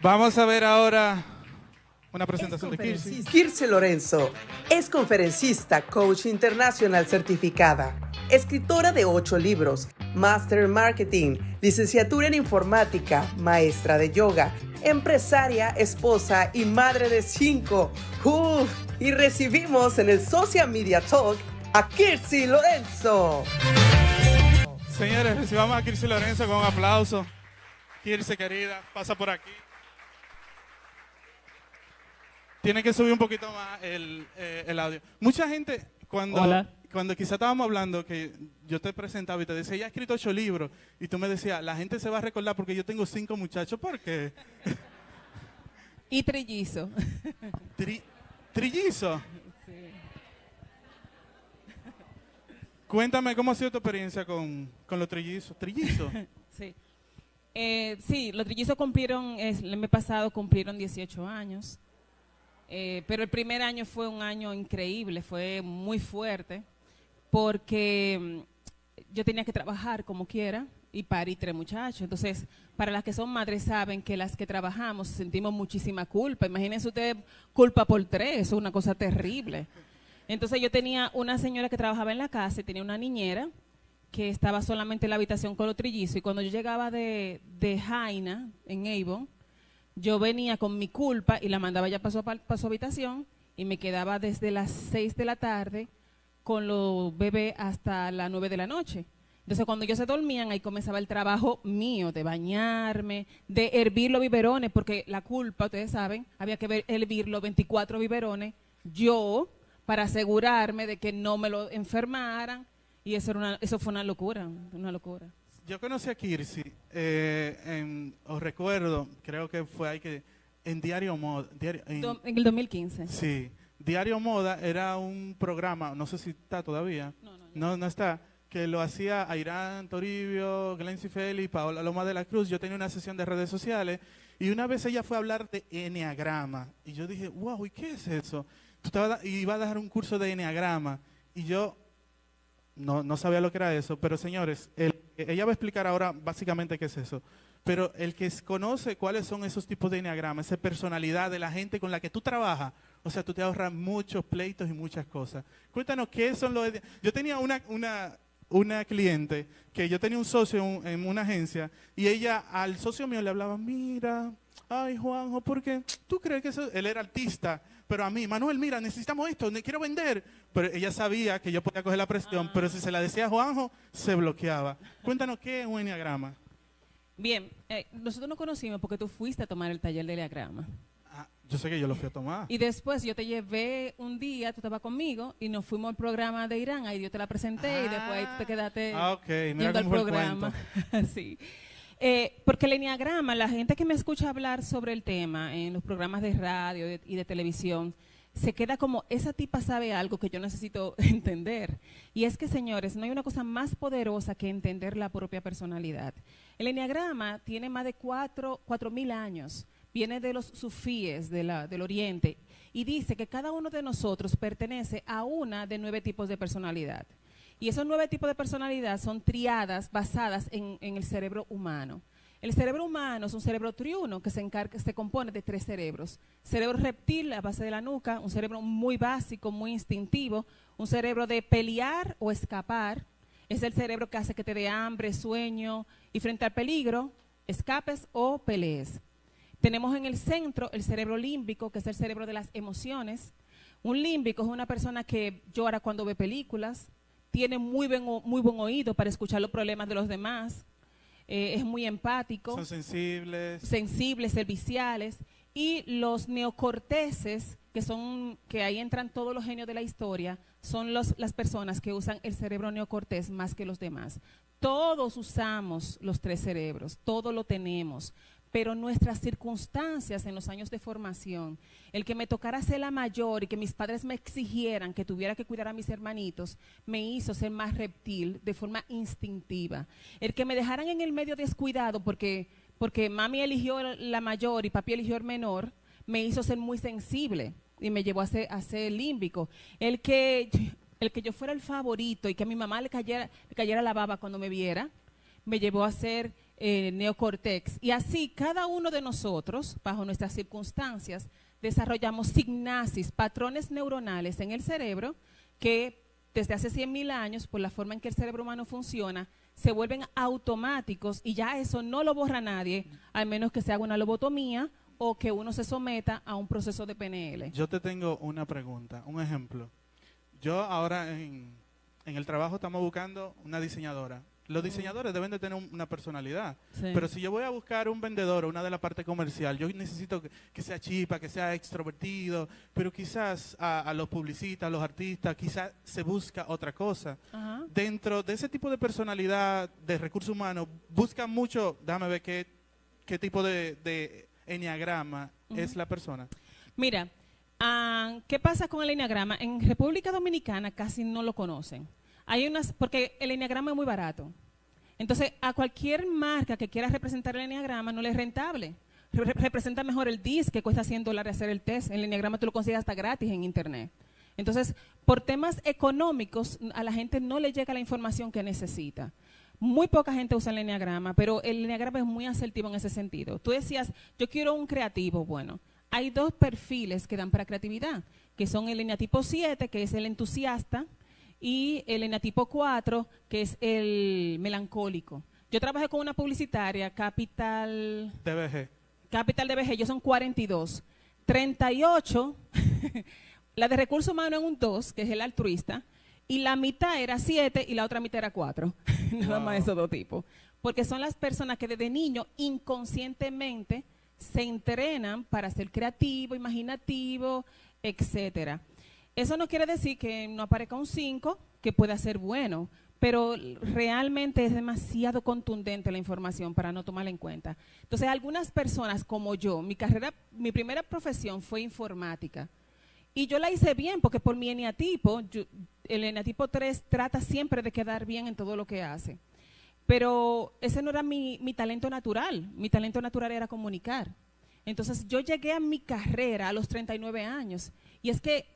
Vamos a ver ahora una presentación de Kirsi. Kirsi Lorenzo es conferencista, coach internacional certificada, escritora de 8 libros, máster en marketing, licenciatura en informática, maestra de yoga, empresaria, esposa y madre de 5. Y recibimos en el Social Media Talk a Kirsi Lorenzo. Señores, recibamos a Kirsi Lorenzo con un aplauso. Kirsi, querida, pasa por aquí. Tiene que subir un poquito más el audio. Mucha gente, cuando quizá estábamos hablando, que yo te presentaba y te decía, ella ha escrito 8 libros, y tú me decías, la gente se va a recordar porque yo tengo 5 muchachos. ¿Por qué? Y trillizo. ¿Trillizo? Sí. Cuéntame, ¿cómo ha sido tu experiencia con los trillizos? ¿Trillizo? Sí. Sí, los trillizos cumplieron, el mes pasado cumplieron 18 años. Pero el primer año fue un año increíble, fue muy fuerte, porque yo tenía que trabajar como quiera y parí 3 muchachos. Entonces, para las que son madres saben que las que trabajamos sentimos muchísima culpa. Imagínense ustedes, culpa por 3, eso es una cosa terrible. Entonces yo tenía una señora que trabajaba en la casa y tenía una niñera que estaba solamente en la habitación con los trillizos, y cuando yo llegaba de Jaina, en Avon, yo venía con mi culpa y la mandaba ya para su habitación y me quedaba desde las 6 de la tarde con los bebés hasta las 9 de la noche. Entonces cuando ellos se dormían, ahí comenzaba el trabajo mío de bañarme, de hervir los biberones, porque la culpa, ustedes saben, había que hervir los 24 biberones yo para asegurarme de que no me lo enfermaran, y eso fue una locura, una locura. Yo conocí a Kirsi, os recuerdo, creo que fue ahí que en Diario Moda. En el 2015. Sí, Diario Moda era un programa, no sé si está todavía, no está, que lo hacía Airán Toribio, Glency Félix, Paola Loma de la Cruz. Yo tenía una sesión de redes sociales y una vez ella fue a hablar de enneagrama y yo dije, wow, ¿y qué es eso? Iba a dar un curso de enneagrama y yo no sabía lo que era eso, pero señores, ella va a explicar ahora básicamente qué es eso. Pero el que conoce cuáles son esos tipos de enneagrama, esa personalidad de la gente con la que tú trabajas, o sea, tú te ahorras muchos pleitos y muchas cosas. Cuéntanos qué son los... Yo tenía una cliente que yo tenía un socio en una agencia y ella al socio mío le hablaba, mira, ay Juanjo, ¿por qué tú crees que eso? Él era artista, pero a mí, Manuel, mira, necesitamos esto, quiero vender. Pero ella sabía que yo podía coger la presión, pero si se la decía a Juanjo, se bloqueaba. Cuéntanos qué es un enneagrama. Bien, nosotros nos conocimos porque tú fuiste a tomar el taller de enneagrama. Yo sé que yo lo fui a tomar. Y después yo te llevé un día, tú estabas conmigo, y nos fuimos al programa de Irán, ahí yo te la presenté y después ahí tú te quedaste mira al programa. Sí. Porque el enneagrama, la gente que me escucha hablar sobre el tema en los programas de radio y de televisión, se queda como, esa tipa sabe algo que yo necesito entender. Y es que, señores, no hay una cosa más poderosa que entender la propia personalidad. El enneagrama tiene más de 4.000 años. Viene de los sufíes del Oriente y dice que cada uno de nosotros pertenece a una de 9 tipos de personalidad. Y esos 9 tipos de personalidad son triadas basadas en el cerebro humano. El cerebro humano es un cerebro triuno que se compone de 3 cerebros. Cerebro reptil, a base de la nuca, un cerebro muy básico, muy instintivo, un cerebro de pelear o escapar. Es el cerebro que hace que te dé hambre, sueño y frente al peligro, escapes o pelees. Tenemos en el centro el cerebro límbico, que es el cerebro de las emociones. Un límbico es una persona que llora cuando ve películas, tiene muy buen oído para escuchar los problemas de los demás, es muy empático. Son sensibles. Sensibles, serviciales. Y los neocorteses, que ahí entran todos los genios de la historia, son las personas que usan el cerebro neocortés más que los demás. Todos usamos los 3 cerebros, todos lo tenemos. Pero nuestras circunstancias en los años de formación, el que me tocara ser la mayor y que mis padres me exigieran que tuviera que cuidar a mis hermanitos, me hizo ser más reptil de forma instintiva. El que me dejaran en el medio descuidado porque mami eligió la mayor y papi eligió el menor, me hizo ser muy sensible y me llevó a ser límbico. El que yo fuera el favorito y que a mi mamá le cayera la baba cuando me viera, me llevó a ser neocortex. Y así cada uno de nosotros, bajo nuestras circunstancias, desarrollamos signasis, patrones neuronales en el cerebro que desde hace 100.000 años, por la forma en que el cerebro humano funciona, se vuelven automáticos y ya eso no lo borra nadie, al menos que se haga una lobotomía o que uno se someta a un proceso de PNL. Yo te tengo una pregunta, un ejemplo. Yo ahora en el trabajo estamos buscando una diseñadora. Los diseñadores deben de tener una personalidad, pero si yo voy a buscar un vendedor o una de la parte comercial, yo necesito que sea chispa, que sea extrovertido, pero quizás a los publicistas, a los artistas, quizás se busca otra cosa. Dentro de ese tipo de personalidad de recursos humanos, busca mucho, déjame ver qué tipo de enneagrama es la persona. Mira, ¿qué pasa con el enneagrama? En República Dominicana casi no lo conocen. Porque el enneagrama es muy barato. Entonces, a cualquier marca que quiera representar el enneagrama no le es rentable. Representa mejor el DIS, que cuesta $100 hacer el test. El enneagrama tú lo consigues hasta gratis en internet. Entonces, por temas económicos, a la gente no le llega la información que necesita. Muy poca gente usa el enneagrama, pero el enneagrama es muy asertivo en ese sentido. Tú decías, yo quiero un creativo. Bueno, hay 2 perfiles que dan para creatividad, que son el eneatipo 7, que es el entusiasta, y el eneatipo 4, que es el melancólico. Yo trabajé con una publicitaria, Capital DBG, ellos son 42. 38, la de recursos humanos en un 2, que es el altruista, y la mitad era 7 y la otra mitad era 4. Nada más esos 2 tipos. Porque son las personas que desde niño inconscientemente se entrenan para ser creativo, imaginativo, etcétera. Eso no quiere decir que no aparezca un 5 que pueda ser bueno, pero realmente es demasiado contundente la información para no tomarla en cuenta. Entonces, algunas personas como yo, mi primera profesión fue informática. Y yo la hice bien porque por mi eneatipo, el eneatipo 3 trata siempre de quedar bien en todo lo que hace. Pero ese no era mi talento natural. Mi talento natural era comunicar. Entonces, yo llegué a mi carrera a los 39 años. Y es que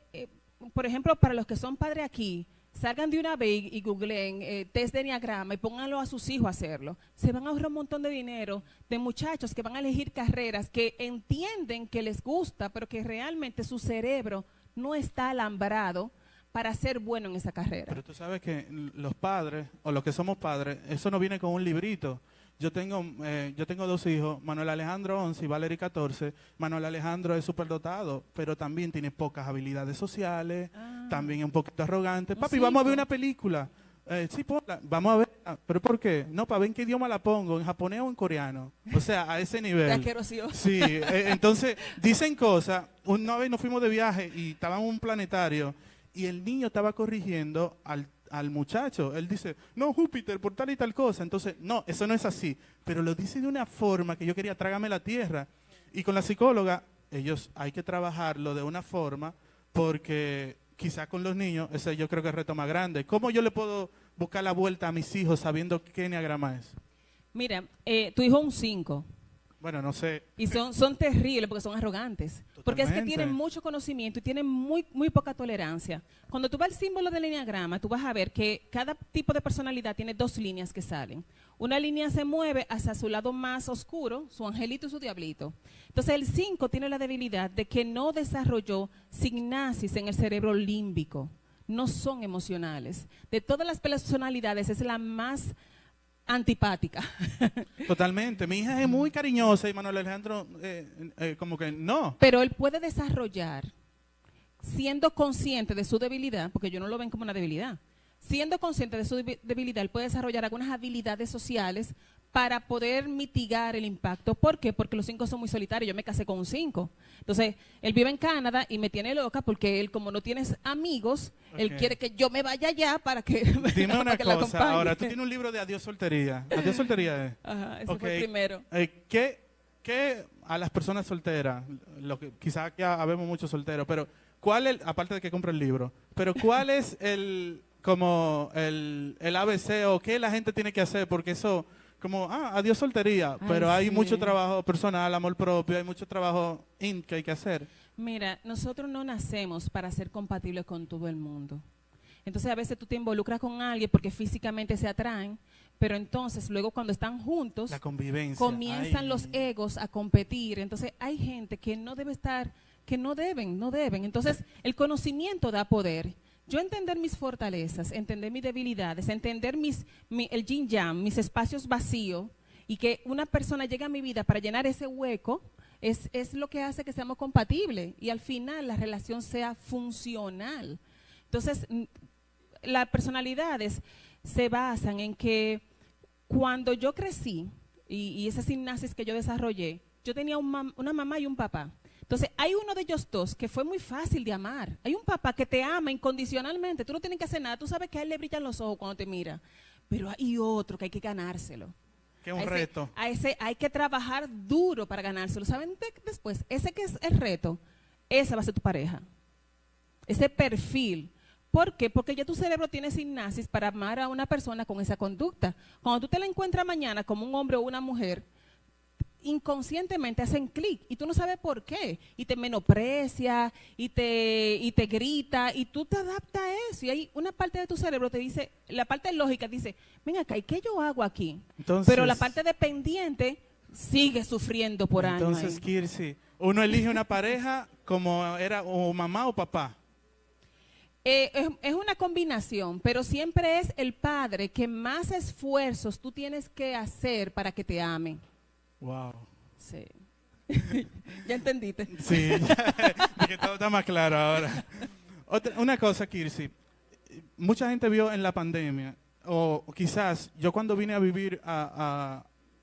por ejemplo, para los que son padres aquí, salgan de una vez y googleen test de enneagrama y pónganlo a sus hijos a hacerlo. Se van a ahorrar un montón de dinero de muchachos que van a elegir carreras que entienden que les gusta, pero que realmente su cerebro no está alambrado para ser bueno en esa carrera. Pero tú sabes que los padres, o los que somos padres, eso no viene con un librito. Yo tengo 2 hijos, Manuel Alejandro 11 y Valerie 14. Manuel Alejandro es superdotado, pero también tiene pocas habilidades sociales, también es un poquito arrogante. Papi, vamos a ver una película. Sí, vamos a ver. ¿Pero por qué? No, para ver en qué idioma la pongo, en japonés o en coreano. O sea, a ese nivel. Sí, entonces dicen cosas. Una vez nos fuimos de viaje y estábamos en un planetario y el niño estaba corrigiendo al muchacho. Él dice, no, Júpiter, por tal y tal cosa. Entonces, no, eso no es así. Pero lo dice de una forma que yo quería, trágame la tierra. Y con la psicóloga, hay que trabajarlo de una forma porque quizá con los niños, ese yo creo que es el reto más grande. ¿Cómo yo le puedo buscar la vuelta a mis hijos sabiendo qué enneagrama es? Mira, tu hijo es un 5. Bueno, no sé. Y son terribles porque son arrogantes. Totalmente. Porque es que tienen mucho conocimiento y tienen muy poca tolerancia. Cuando tú vas al símbolo del enneagrama, tú vas a ver que cada tipo de personalidad tiene 2 líneas que salen. Una línea se mueve hacia su lado más oscuro, su angelito y su diablito. Entonces el 5 tiene la debilidad de que no desarrolló signasis en el cerebro límbico. No son emocionales. De todas las personalidades es la más antipática. Totalmente. Mi hija es muy cariñosa y Manuel Alejandro como que no. Pero él puede desarrollar, siendo consciente de su debilidad, porque yo no lo ven como una debilidad, siendo consciente de su debilidad, él puede desarrollar algunas habilidades sociales para poder mitigar el impacto. ¿Por qué? Porque los 5 son muy solitarios. Yo me casé con un 5. Entonces, él vive en Canadá y me tiene loca porque él, como no tienes amigos, él quiere que yo me vaya allá para que Dime una que cosa, ahora, tú tienes un libro de Adiós Soltería. Adiós Soltería es. Ajá, ese fue el primero. ¿Qué a las personas solteras, quizás ya habemos muchos solteros, pero aparte de que compre el libro, pero cuál es el ABC o qué la gente tiene que hacer? Porque eso... adiós soltería, pero hay mucho trabajo personal, amor propio, hay mucho trabajo que hay que hacer. Mira, nosotros no nacemos para ser compatibles con todo el mundo. Entonces a veces tú te involucras con alguien porque físicamente se atraen, pero entonces luego cuando están juntos, la convivencia, comienzan los egos a competir. Entonces hay gente que no debe estar, que no deben. Entonces el conocimiento da poder. Yo entender mis fortalezas, entender mis debilidades, entender el yin yang, mis espacios vacíos, y que una persona llegue a mi vida para llenar ese hueco, es lo que hace que seamos compatibles y al final la relación sea funcional. Entonces, las personalidades se basan en que cuando yo crecí, y esas sinapsis que yo desarrollé, yo tenía una mamá y un papá. Entonces, hay uno de ellos dos que fue muy fácil de amar. Hay un papá que te ama incondicionalmente, tú no tienes que hacer nada, tú sabes que a él le brillan los ojos cuando te mira, pero hay otro que hay que ganárselo. Que es un reto. A ese hay que trabajar duro para ganárselo. ¿Saben después? Ese que es el reto, esa va a ser tu pareja. Ese perfil. ¿Por qué? Porque ya tu cerebro tiene sinapsis para amar a una persona con esa conducta. Cuando tú te la encuentras mañana como un hombre o una mujer, inconscientemente hacen clic y tú no sabes por qué. Y te menosprecia, y te grita, y tú te adaptas a eso. Y hay una parte de tu cerebro te dice, la parte lógica dice, ven acá, ¿y qué yo hago aquí? Entonces, pero la parte dependiente sigue sufriendo por años. Entonces, Kirsi, uno elige una pareja como era o mamá o papá. Es una combinación, pero siempre es el padre que más esfuerzos tú tienes que hacer para que te ame. Wow. Sí. ¿Ya entendiste? Sí, que todo está más claro ahora. Una cosa, Kirsi, mucha gente vio en la pandemia, o quizás yo cuando vine a vivir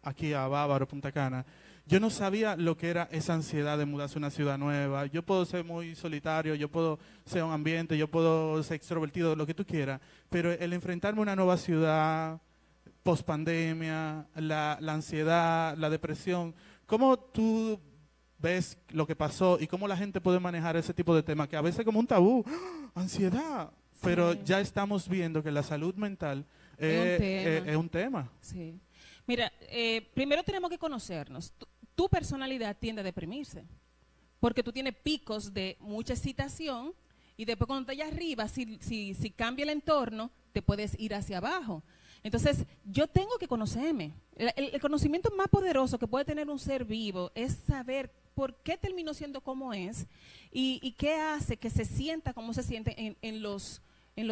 aquí a Bávaro, Punta Cana, yo no sabía lo que era esa ansiedad de mudarse a una ciudad nueva. Yo puedo ser muy solitario, yo puedo ser un ambiente, yo puedo ser extrovertido, lo que tú quieras, pero el enfrentarme a una nueva ciudad, pospandemia, la ansiedad, la depresión, ¿cómo tú ves lo que pasó y cómo la gente puede manejar ese tipo de temas que a veces como un tabú, ansiedad, sí, pero ya estamos viendo que la salud mental es un tema? Sí. Mira, primero tenemos que conocernos. Tu personalidad tiende a deprimirse porque tú tienes picos de mucha excitación y después cuando estás allá arriba, si cambia el entorno, te puedes ir hacia abajo. Entonces, yo tengo que conocerme. El conocimiento más poderoso que puede tener un ser vivo es saber por qué terminó siendo como es y qué hace que se sienta como se siente en los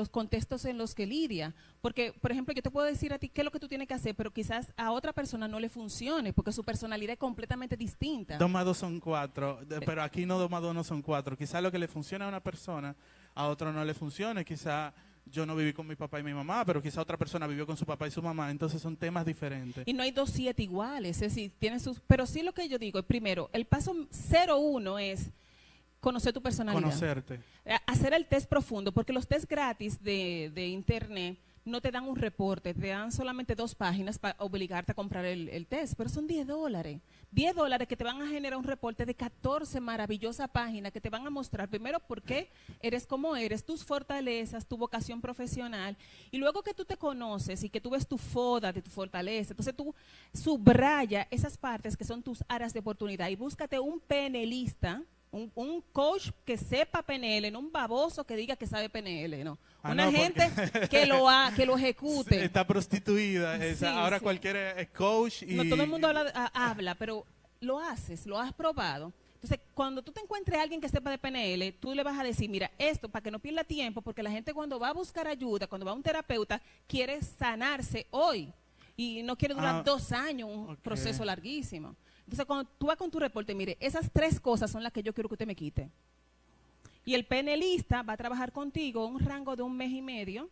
contextos en los que lidia. Porque, por ejemplo, yo te puedo decir a ti qué es lo que tú tienes que hacer, pero quizás a otra persona no le funcione porque su personalidad es completamente distinta. 2 más 2 son 4, pero aquí no 2 más 2 no son 4. Quizás lo que le funciona a una persona, a otro no le funcione. Quizás yo no viví con mi papá y mi mamá, pero quizá otra persona vivió con su papá y su mamá, entonces son temas diferentes. Y no hay 2 7 iguales, es decir, tienen sus, pero sí lo que yo digo, primero, el paso 0-1 es conocer tu personalidad. Conocerte. Hacer el test profundo, porque los test gratis de internet no te dan un reporte, te dan solamente 2 páginas para obligarte a comprar el test, pero son $10. $10 que te van a generar un reporte de 14 maravillosas páginas que te van a mostrar primero por qué eres como eres, tus fortalezas, tu vocación profesional, y luego que tú te conoces y que tú ves tu foda de tu fortaleza, entonces tú subraya esas partes que son tus áreas de oportunidad y búscate un PNLista, un coach que sepa PNL, no un baboso que diga que sabe PNL, no. Una gente que lo ejecute. Está prostituida, Sí, ahora sí. cualquiera es coach. Y No todo el mundo habla, pero lo haces, lo has probado. Entonces, cuando tú te encuentres a alguien que sepa de PNL, tú le vas a decir, mira, esto para que no pierda tiempo, porque la gente cuando va a buscar ayuda, cuando va a un terapeuta, quiere sanarse hoy y no quiere durar 2 años, un proceso larguísimo. Entonces, cuando tú vas con tu reporte, mire, esas 3 cosas son las que yo quiero que usted me quite. Y el PNLista va a trabajar contigo un rango de 1 mes y medio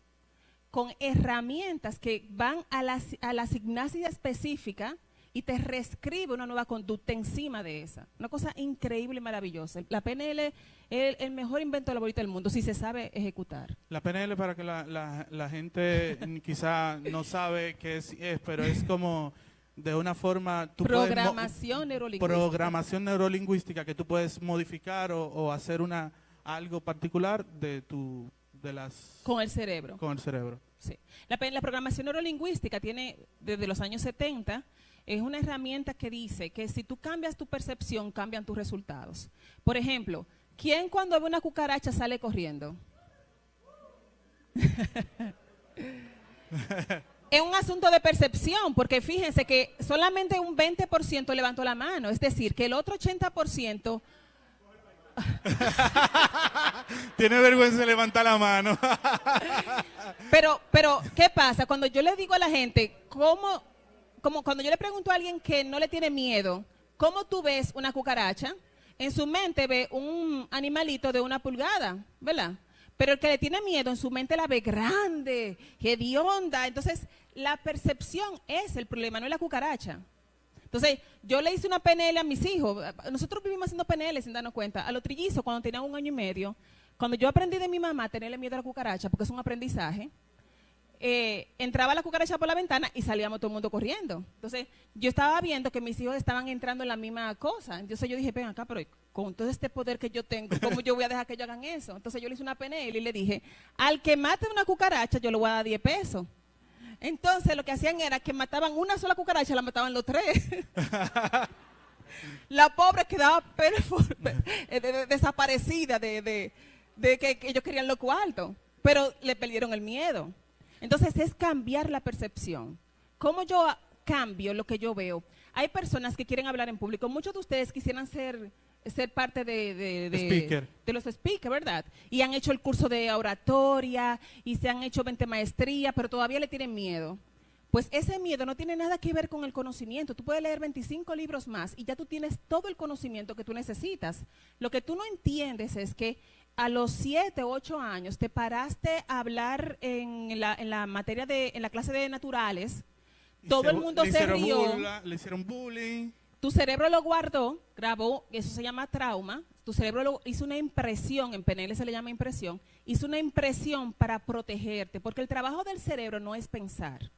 con herramientas que van a la asignación específica y te reescribe una nueva conducta encima de esa. Una cosa increíble y maravillosa. La PNL es el mejor invento de la bolita del mundo si se sabe ejecutar. La PNL, para que la gente quizá no sabe qué es, pero es como de una forma... Programación neurolingüística. Programación neurolingüística que tú puedes modificar o hacer algo particular con el cerebro. Con el cerebro. Sí. La programación neurolingüística tiene desde los años 70, es una herramienta que dice que si tú cambias tu percepción, cambian tus resultados. Por ejemplo, ¿quién cuando ve una cucaracha sale corriendo? Es un asunto de percepción, porque fíjense que solamente un 20% levantó la mano, es decir, que el otro 80%... Tiene vergüenza de levantar la mano. pero, ¿qué pasa? Cuando yo le digo a la gente, como cuando yo le pregunto a alguien que no le tiene miedo, ¿cómo tú ves una cucaracha? En su mente ve un animalito de 1 pulgada, ¿verdad? Pero el que le tiene miedo en su mente la ve grande, hedionda. Entonces, la percepción es el problema, no es la cucaracha. Entonces, yo le hice una PNL a mis hijos. Nosotros vivimos haciendo PNL sin darnos cuenta. A los trillizos, cuando tenían 1 año y medio, cuando yo aprendí de mi mamá a tenerle miedo a la cucaracha, porque es un aprendizaje, entraba la cucaracha por la ventana y salíamos todo el mundo corriendo. Entonces, yo estaba viendo que mis hijos estaban entrando en la misma cosa. Entonces, yo dije, ven acá, pero con todo este poder que yo tengo, ¿cómo yo voy a dejar que ellos hagan eso? Entonces, yo le hice una PNL y le dije, al que mate una cucaracha, yo le voy a dar 10 pesos. Entonces, lo que hacían era que mataban una sola cucaracha, la mataban los 3. La pobre quedaba desaparecida de que ellos querían lo cuarto, pero le perdieron el miedo. Entonces, es cambiar la percepción. ¿Cómo yo cambio lo que yo veo? Hay personas que quieren hablar en público. Muchos de ustedes quisieran ser parte de los speakers, ¿verdad? Y han hecho el curso de oratoria y se han hecho 20 maestrías, pero todavía le tienen miedo. Pues ese miedo no tiene nada que ver con el conocimiento. Tú puedes leer 25 libros más y ya tú tienes todo el conocimiento que tú necesitas. Lo que tú no entiendes es que a los 7 u 8 años te paraste a hablar en la materia en la clase de naturales, todo el mundo se rió. Le hicieron bullying. Tu cerebro lo guardó, grabó, eso se llama trauma. Tu cerebro hizo una impresión, en PNL se le llama impresión, hizo una impresión para protegerte, porque el trabajo del cerebro no es pensar.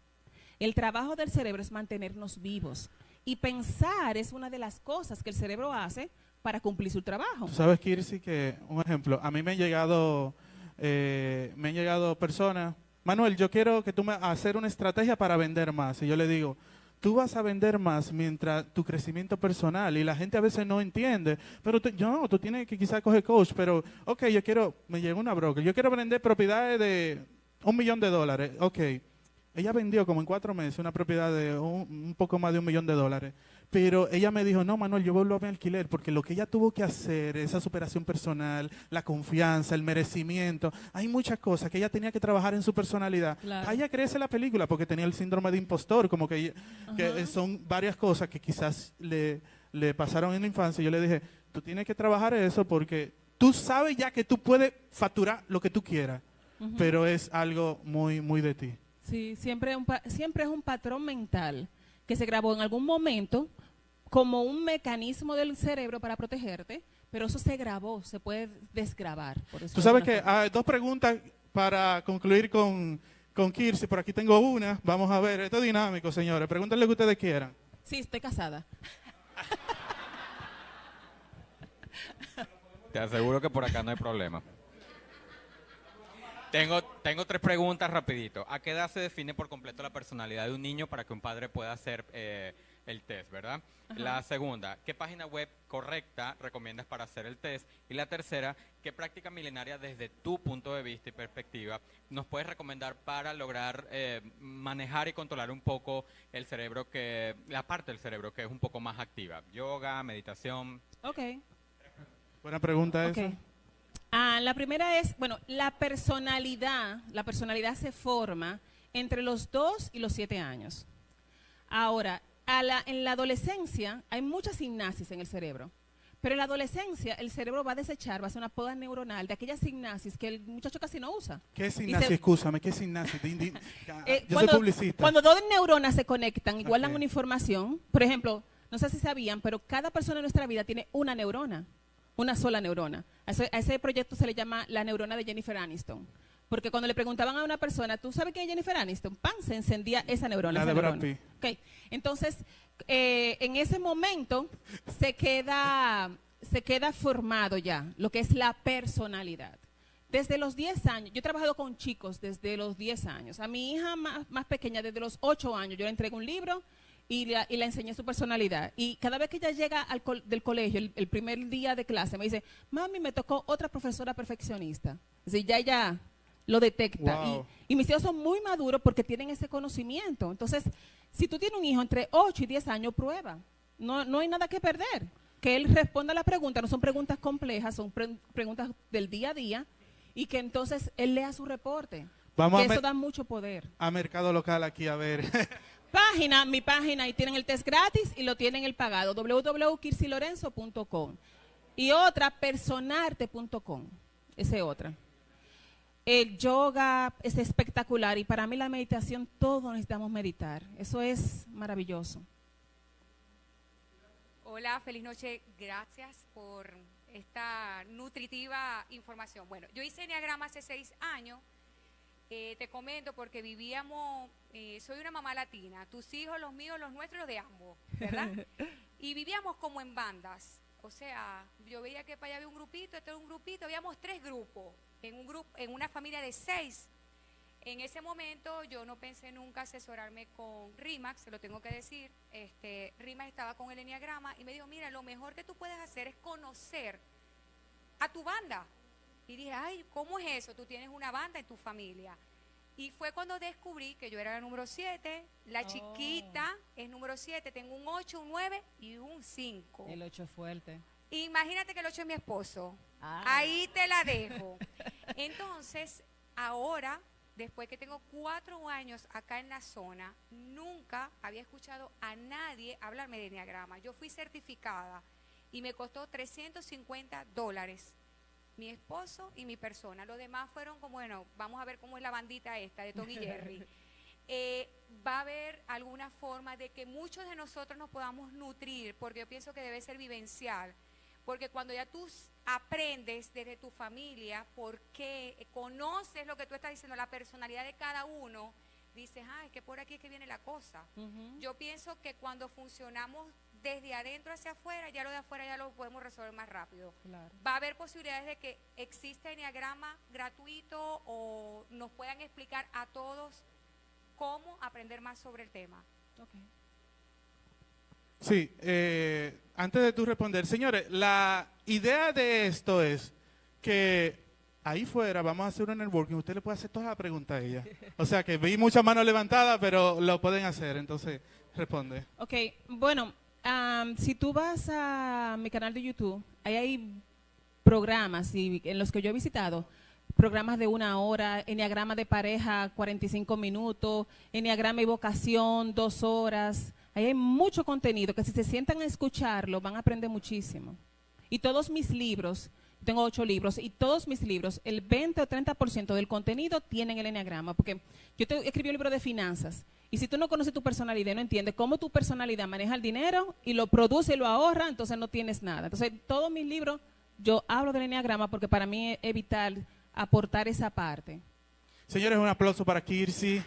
El trabajo del cerebro es mantenernos vivos. Y pensar es una de las cosas que el cerebro hace para cumplir su trabajo. ¿Tú sabes, Kirsi, que, un ejemplo, a mí me han llegado personas, Manuel, yo quiero que tú me hacer una estrategia para vender más. Y yo le digo, tú vas a vender más mientras tu crecimiento personal, y la gente a veces no entiende, pero tú tienes que quizás coger coach, pero, ok, me llegó una broker, yo quiero vender propiedades de $1 millón, ok. Ella vendió como en 4 meses una propiedad de un poco más de $1 millón, pero ella me dijo, no, Manuel, yo vuelvo a mi alquiler, porque lo que ella tuvo que hacer, esa superación personal, la confianza, el merecimiento, hay muchas cosas que ella tenía que trabajar en su personalidad. Claro. A ella crece la película porque tenía el síndrome de impostor, como que son varias cosas que quizás le pasaron en la infancia. Yo le dije, tú tienes que trabajar eso porque tú sabes ya que tú puedes facturar lo que tú quieras, pero es algo muy, muy de ti. Sí, siempre es un patrón mental que se grabó en algún momento como un mecanismo del cerebro para protegerte, pero eso se grabó, se puede desgrabar. Tú sabes que hay 2 preguntas para concluir con Kirsi. Por aquí tengo una. Vamos a ver, esto es dinámico, señores. Pregúntenle lo que ustedes quieran. Sí, estoy casada. Te aseguro que por acá no hay problema. Tengo 3 preguntas rapidito. ¿A qué edad se define por completo la personalidad de un niño para que un padre pueda hacer el test, verdad? Ajá. La segunda, ¿qué página web correcta recomiendas para hacer el test? Y la tercera, ¿qué práctica milenaria desde tu punto de vista y perspectiva nos puedes recomendar para lograr manejar y controlar un poco el cerebro, la parte del cerebro que es un poco más activa? Yoga, meditación. Ok. Buena pregunta esa. La primera es, bueno, la personalidad se forma entre los 2 y los 7 años. Ahora, en la adolescencia hay mucha sinapsis en el cerebro, pero en la adolescencia el cerebro va a desechar, va a hacer una poda neuronal de aquella sinapsis que el muchacho casi no usa. ¿Qué es sinapsis? Escúchame, ¿qué es sinapsis? Yo soy publicista. Cuando 2 neuronas se conectan y guardan una información, por ejemplo, no sé si sabían, pero cada persona en nuestra vida tiene una neurona. Una sola neurona. A ese proyecto se le llama la neurona de Jennifer Aniston. Porque cuando le preguntaban a una persona, ¿tú sabes quién es Jennifer Aniston? ¡Pam! Se encendía esa neurona. La de Brad Pitt. Okay. Entonces, en ese momento se queda formado ya lo que es la personalidad. Desde los 10 años, yo he trabajado con chicos desde los 10 años. A mi hija más pequeña, desde los 8 años, yo le entrego un libro y le enseñé su personalidad. Y cada vez que ella llega del colegio, el primer día de clase, me dice, mami, me tocó otra profesora perfeccionista. Es decir, ya lo detecta. Wow. Y mis hijos son muy maduros porque tienen ese conocimiento. Entonces, si tú tienes un hijo entre 8 y 10 años, prueba. No hay nada que perder. Que él responda a la pregunta, no son preguntas complejas, son preguntas del día a día, y que entonces él lea su reporte. Vamos que a eso da mucho poder. a mercado local aquí a ver. Mi página, ahí tienen el test gratis y lo tienen el pagado, www.kirsilorenzo.com. Y otra, personarte.com, esa es otra. El yoga es espectacular y para mí la meditación, todos necesitamos meditar. Eso es maravilloso. Hola, feliz noche. Gracias por esta nutritiva información. Bueno, yo hice Enneagrama hace 6 años. Te comento porque vivíamos, soy una mamá latina, tus hijos, los míos, los nuestros, los de ambos, ¿verdad? Y vivíamos como en bandas. O sea, yo veía que para allá había un grupito, este era un grupito, habíamos 3 grupos en una familia de 6. En ese momento yo no pensé nunca asesorarme con RIMAX, se lo tengo que decir. RIMAX estaba con el Enneagrama y me dijo, mira, lo mejor que tú puedes hacer es conocer a tu banda. Y dije, ay, ¿cómo es eso? Tú tienes una banda en tu familia. Y fue cuando descubrí que yo era la número 7, la chiquita es número 7, tengo un 8, un 9 y un 5. El 8 es fuerte. Imagínate que el 8 es mi esposo. Ah. Ahí te la dejo. Entonces, ahora, después que tengo 4 años acá en la zona, nunca había escuchado a nadie hablarme de Enneagrama. Yo fui certificada y me costó $350. Mi esposo y mi persona. Los demás fueron como, bueno, vamos a ver cómo es la bandita esta de Tom y Jerry. Va a haber alguna forma de que muchos de nosotros nos podamos nutrir, porque yo pienso que debe ser vivencial. Porque cuando ya tú aprendes desde tu familia, porque conoces lo que tú estás diciendo, la personalidad de cada uno, dices, es que por aquí es que viene la cosa. Yo pienso que cuando funcionamos desde adentro hacia afuera, ya lo de afuera ya lo podemos resolver más rápido. Claro. Va a haber posibilidades de que exista Enneagrama gratuito o nos puedan explicar a todos cómo aprender más sobre el tema. Okay. Sí, antes de tú responder, señores, la idea de esto es que ahí fuera vamos a hacer un networking, usted le puede hacer todas las preguntas a ella. O sea que vi muchas manos levantadas, pero lo pueden hacer, entonces responde. Ok, bueno, si tú vas a mi canal de YouTube, ahí hay programas en los que yo he visitado, programas de 1 hora, Enneagrama de pareja 45 minutos, Enneagrama y vocación 2 horas. Ahí hay mucho contenido que si se sientan a escucharlo van a aprender muchísimo. Y todos mis libros, tengo 8 libros, y todos mis libros, el 20 o 30% del contenido tienen el Enneagrama, porque yo escribí un libro de finanzas, y si tú no conoces tu personalidad y no entiendes cómo tu personalidad maneja el dinero y lo produce y lo ahorra, entonces no tienes nada. Entonces, todos mis libros, yo hablo del Enneagrama porque para mí es vital aportar esa parte. Señores, un aplauso para Kirsi.